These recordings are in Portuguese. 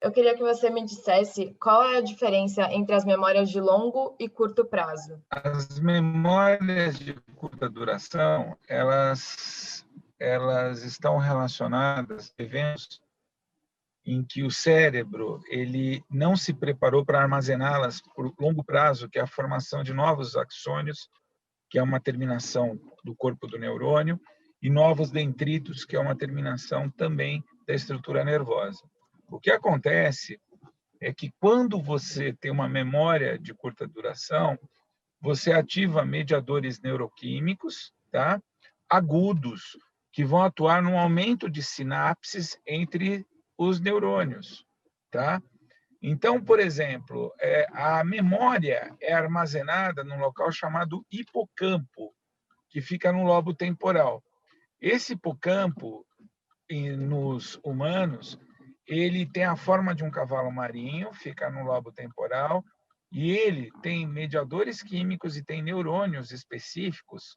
eu queria que você me dissesse qual é a diferença entre as memórias de longo e curto prazo. As memórias de curta duração, elas estão relacionadas a eventos em que o cérebro ele não se preparou para armazená-las por longo prazo, que é a formação de novos axônios, que é uma terminação do corpo do neurônio, e novos dendritos, que é uma terminação também da estrutura nervosa. O que acontece é que quando você tem uma memória de curta duração, você ativa mediadores neuroquímicos, tá? Agudos, que vão atuar no aumento de sinapses entre os neurônios, tá? Então, por exemplo, a memória é armazenada num local chamado hipocampo, que fica no lobo temporal. Esse hipocampo, nos humanos, ele tem a forma de um cavalo marinho, fica no lobo temporal, e ele tem mediadores químicos e tem neurônios específicos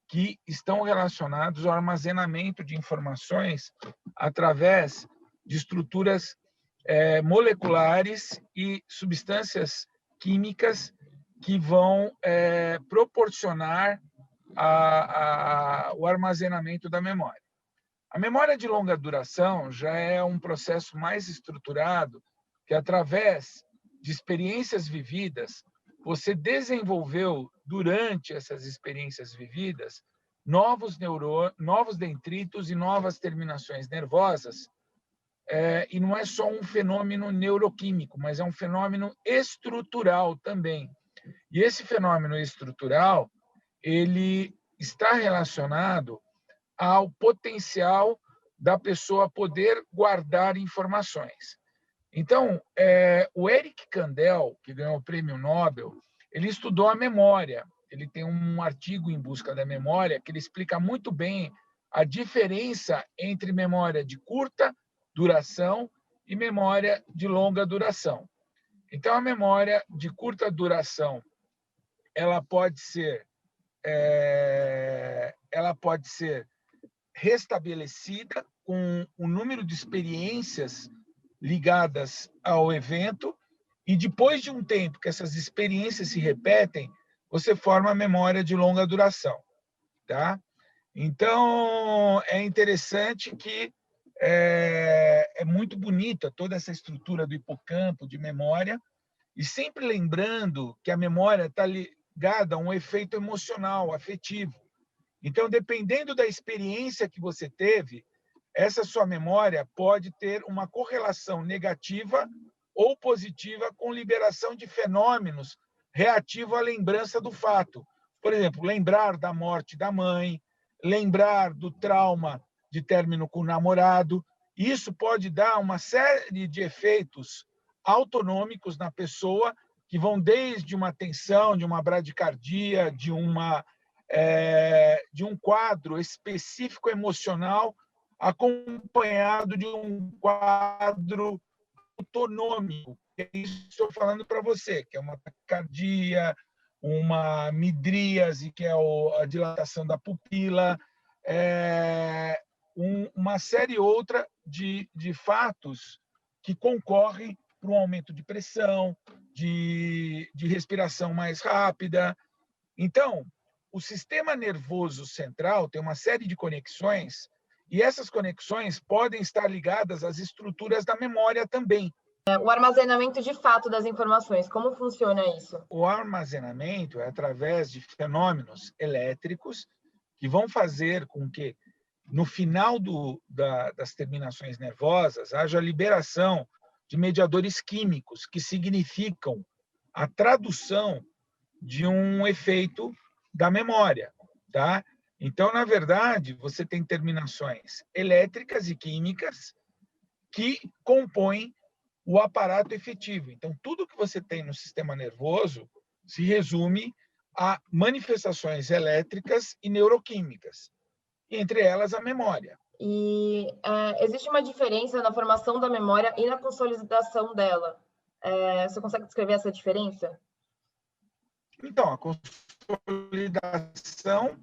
que estão relacionados ao armazenamento de informações através de estruturas moleculares e substâncias químicas que vão proporcionar o armazenamento da memória. A memória de longa duração já é um processo mais estruturado que, através de experiências vividas, você desenvolveu, durante essas experiências vividas, novos dendritos e novas terminações nervosas. E não é só um fenômeno neuroquímico, mas é um fenômeno estrutural também. E esse fenômeno estrutural, ele está relacionado ao potencial da pessoa poder guardar informações. Então, o Eric Kandel, que ganhou o prêmio Nobel, ele estudou a memória. Ele tem um artigo em busca da memória que ele explica muito bem a diferença entre memória de curta duração e memória de longa duração. Então, a memória de curta duração, ela pode ser restabelecida com o número de experiências ligadas ao evento, e depois de um tempo que essas experiências se repetem, você forma a memória de longa duração, tá? Então, é interessante que é muito bonita toda essa estrutura do hipocampo de memória, e sempre lembrando que a memória está ligada a um efeito emocional, afetivo. Então, dependendo da experiência que você teve, essa sua memória pode ter uma correlação negativa ou positiva com liberação de fenômenos reativos à lembrança do fato. Por exemplo, lembrar da morte da mãe, lembrar do trauma de término com o namorado. Isso pode dar uma série de efeitos autonômicos na pessoa, que vão desde uma tensão, de uma bradicardia, de um quadro específico emocional, acompanhado de um quadro autonômico. É isso que estou falando para você, que é uma taquicardia, uma midríase, que é a dilatação da pupila, uma série outra de fatos que concorrem para um aumento de pressão, de respiração mais rápida. Então, o sistema nervoso central tem uma série de conexões, e essas conexões podem estar ligadas às estruturas da memória também. O armazenamento de fato das informações, como funciona isso? O armazenamento é através de fenômenos elétricos que vão fazer com que, no final das terminações nervosas, haja liberação de mediadores químicos, que significam a tradução de um efeito da memória, tá? Então, na verdade, você tem terminações elétricas e químicas que compõem o aparato efetivo. Então, tudo que você tem no sistema nervoso se resume a manifestações elétricas e neuroquímicas, entre elas a memória. E existe uma diferença na formação da memória e na consolidação dela. Você consegue descrever essa diferença? Então, a consolidação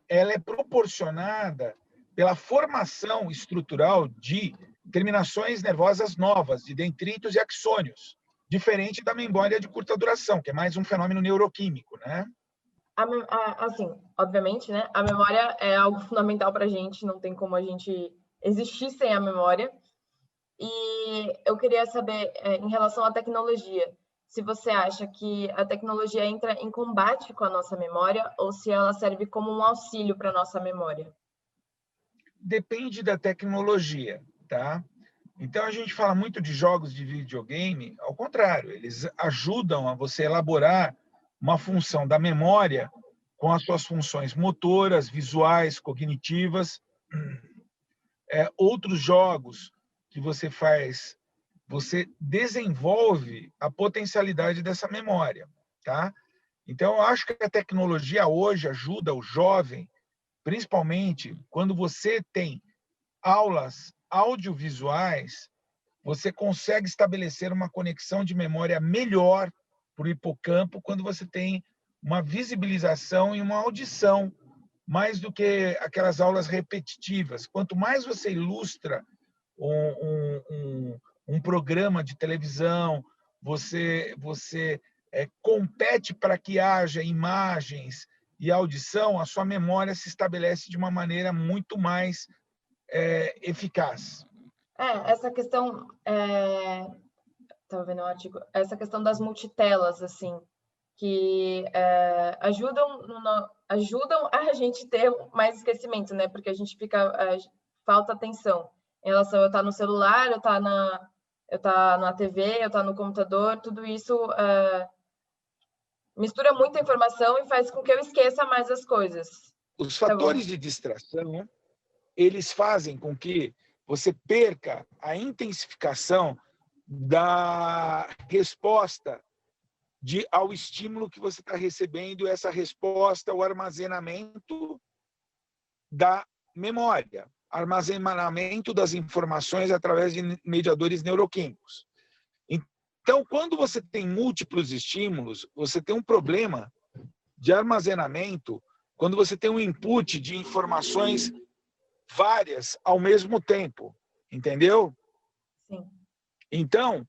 ela é proporcionada pela formação estrutural de terminações nervosas novas, de dendritos e axônios, diferente da memória de curta duração, que é mais um fenômeno neuroquímico, né? Assim, obviamente, né? A memória é algo fundamental para a gente, não tem como a gente existir sem a memória. E eu queria saber, em relação à tecnologia, se você acha que a tecnologia entra em combate com a nossa memória ou se ela serve como um auxílio para a nossa memória. Depende da tecnologia, tá? Então, a gente fala muito de jogos de videogame, ao contrário, eles ajudam a você elaborar uma função da memória com as suas funções motoras, visuais, cognitivas. Outros jogos que você faz, você desenvolve a potencialidade dessa memória, tá? Então, eu acho que a tecnologia hoje ajuda o jovem, principalmente quando você tem aulas audiovisuais, você consegue estabelecer uma conexão de memória melhor para o hipocampo quando você tem uma visibilização e uma audição, mais do que aquelas aulas repetitivas. Quanto mais você ilustra um programa de televisão, você compete para que haja imagens e audição, a sua memória se estabelece de uma maneira muito mais eficaz. Essa questão, estava vendo um artigo, essa questão das multitelas, assim, que ajudam a gente ter mais esquecimento, né? Porque a gente falta atenção em relação a eu estar no celular, eu estar na TV, eu estar no computador, tudo isso mistura muita informação e faz com que eu esqueça mais as coisas. Os fatores de distração, eles fazem com que você perca a intensificação da resposta ao estímulo que você está recebendo, essa resposta, o armazenamento da memória, armazenamento das informações através de mediadores neuroquímicos. Então, quando você tem múltiplos estímulos, você tem um problema de armazenamento quando você tem um input de informações várias ao mesmo tempo, entendeu? Sim. Então,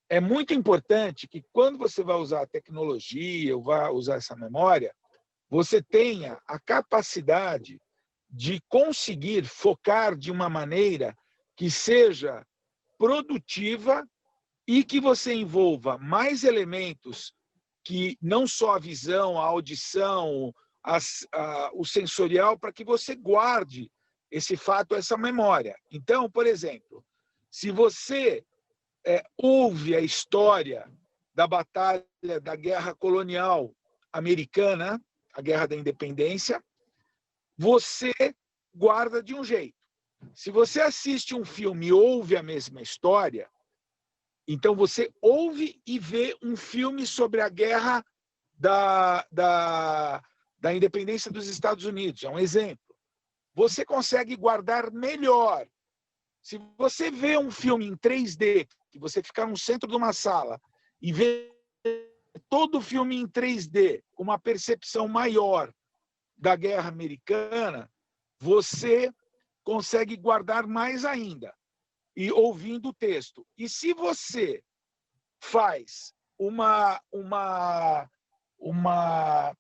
é muito importante que quando você vai usar a tecnologia ou vai usar essa memória, você tenha a capacidade de conseguir focar de uma maneira que seja produtiva e que você envolva mais elementos que não só a visão, a audição, o sensorial, para que você guarde esse fato, essa memória. Então, por exemplo, se você ouve a história da batalha da guerra colonial americana, a guerra da independência, você guarda de um jeito. Se você assiste um filme e ouve a mesma história, então você ouve e vê um filme sobre a guerra da independência dos Estados Unidos, é um exemplo. Você consegue guardar melhor. Se você vê um filme em 3D, que você ficar no centro de uma sala e vê todo o filme em 3D, com uma percepção maior da guerra americana, você consegue guardar mais ainda, e ouvindo o texto. E se você faz uma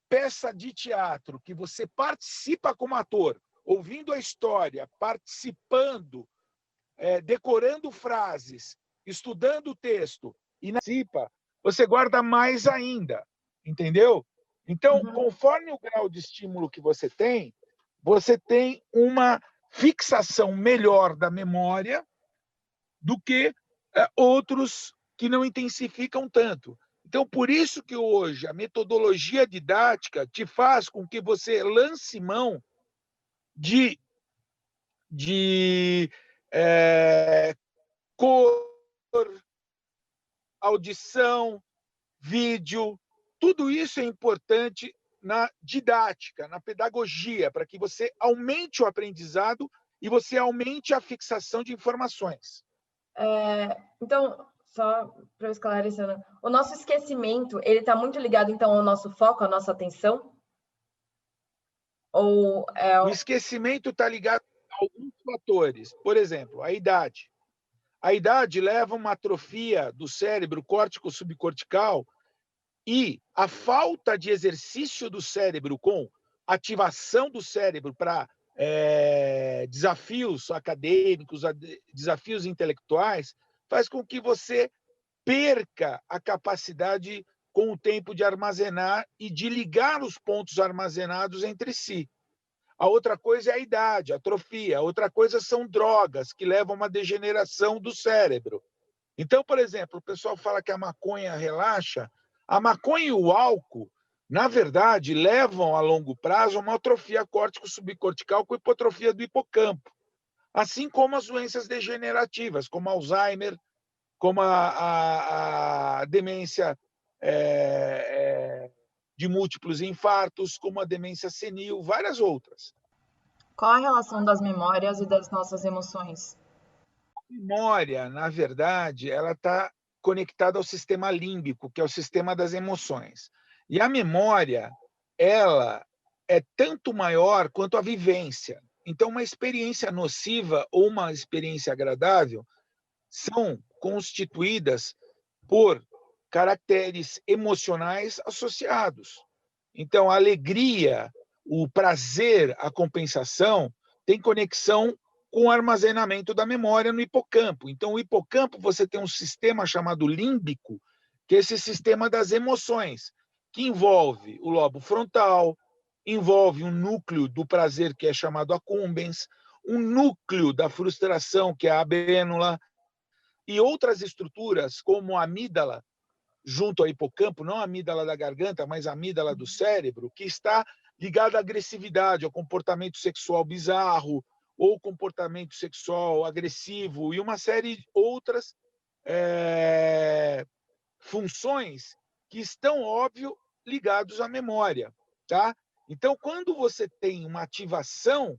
peça de teatro que você participa como ator, ouvindo a história, participando, decorando frases, estudando o texto e participa, você guarda mais ainda, entendeu? Então, conforme o grau de estímulo que você tem uma fixação melhor da memória do que outros que não intensificam tanto. Então, por isso que hoje a metodologia didática te faz com que você lance mão de cor, audição, vídeo. Tudo isso é importante na didática, na pedagogia, para que você aumente o aprendizado e você aumente a fixação de informações. Então, só para eu esclarecer, o nosso esquecimento, ele está muito ligado, então, ao nosso foco, à nossa atenção? O esquecimento está ligado a alguns fatores. Por exemplo, a idade. A idade leva a uma atrofia do cérebro córtico-subcortical e a falta de exercício do cérebro com ativação do cérebro para desafios acadêmicos, desafios intelectuais, faz com que você perca a capacidade com o tempo de armazenar e de ligar os pontos armazenados entre si. A outra coisa é a idade, a atrofia. A outra coisa são drogas que levam a uma degeneração do cérebro. Então, por exemplo, o pessoal fala que a maconha relaxa. A maconha e o álcool, na verdade, levam a longo prazo a uma atrofia córtico-subcortical com hipotrofia do hipocampo. Assim como as doenças degenerativas, como Alzheimer, como a demência de múltiplos infartos, como a demência senil, várias outras. Qual a relação das memórias e das nossas emoções? A memória, na verdade, ela está conectada ao sistema límbico, que é o sistema das emoções. E a memória, ela é tanto maior quanto a vivência. Então, uma experiência nociva ou uma experiência agradável são constituídas por caracteres emocionais associados. Então, a alegria, o prazer, a compensação, tem conexão com o armazenamento da memória no hipocampo. Então, o hipocampo, você tem um sistema chamado límbico, que é esse sistema das emoções, que envolve o lobo frontal, envolve um núcleo do prazer, que é chamado accumbens, um núcleo da frustração, que é a abênula, e outras estruturas, como a amígdala, junto ao hipocampo, não a amígdala da garganta, mas a amígdala do cérebro, que está ligada à agressividade, ao comportamento sexual bizarro, ou comportamento sexual agressivo, e uma série de outras funções que estão, óbvio, ligados à memória. Tá? Então, quando você tem uma ativação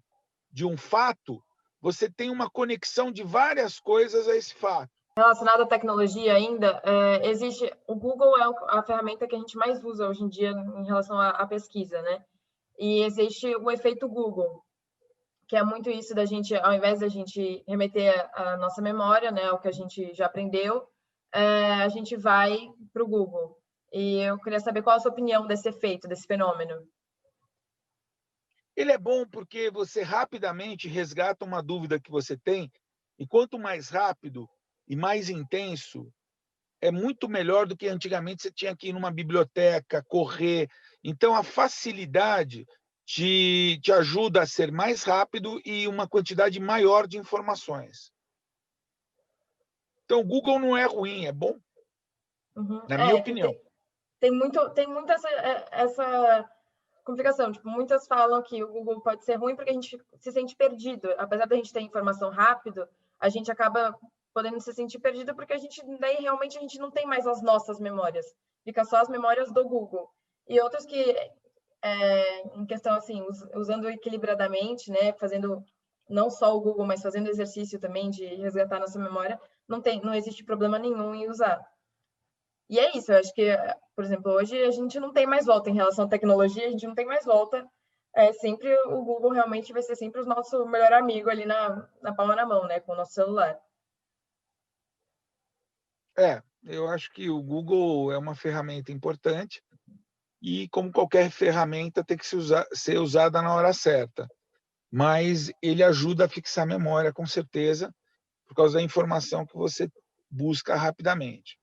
de um fato, você tem uma conexão de várias coisas a esse fato. Relacionado à tecnologia ainda, existe o Google é a ferramenta que a gente mais usa hoje em dia em relação à pesquisa, né? E existe o efeito Google, que é muito isso da gente, ao invés da gente remeter a nossa memória, né, o que a gente já aprendeu, a gente vai para o Google. E eu queria saber qual a sua opinião desse efeito, desse fenômeno. Ele é bom porque você rapidamente resgata uma dúvida que você tem, e quanto mais rápido e mais intenso, é muito melhor do que antigamente você tinha que ir numa biblioteca, correr. Então, a facilidade te ajuda a ser mais rápido e uma quantidade maior de informações. Então, o Google não é ruim, é bom, na minha opinião. Tem muito essa complicação. Tipo, muitas falam que o Google pode ser ruim porque a gente se sente perdido. Apesar da gente ter informação rápido, a gente acaba podendo se sentir perdido porque daí realmente a gente não tem mais as nossas memórias. Fica só as memórias do Google. E outros que, em questão assim, usando equilibradamente, né, fazendo não só o Google, mas fazendo exercício também de resgatar nossa memória, não existe problema nenhum em usar. E é isso, eu acho que, por exemplo, hoje a gente não tem mais volta em relação à tecnologia, a gente não tem mais volta. Sempre o Google realmente vai ser sempre o nosso melhor amigo ali na palma da mão, né, com o nosso celular. Eu acho que o Google é uma ferramenta importante e, como qualquer ferramenta, tem que ser usada na hora certa. Mas ele ajuda a fixar a memória, com certeza, por causa da informação que você busca rapidamente.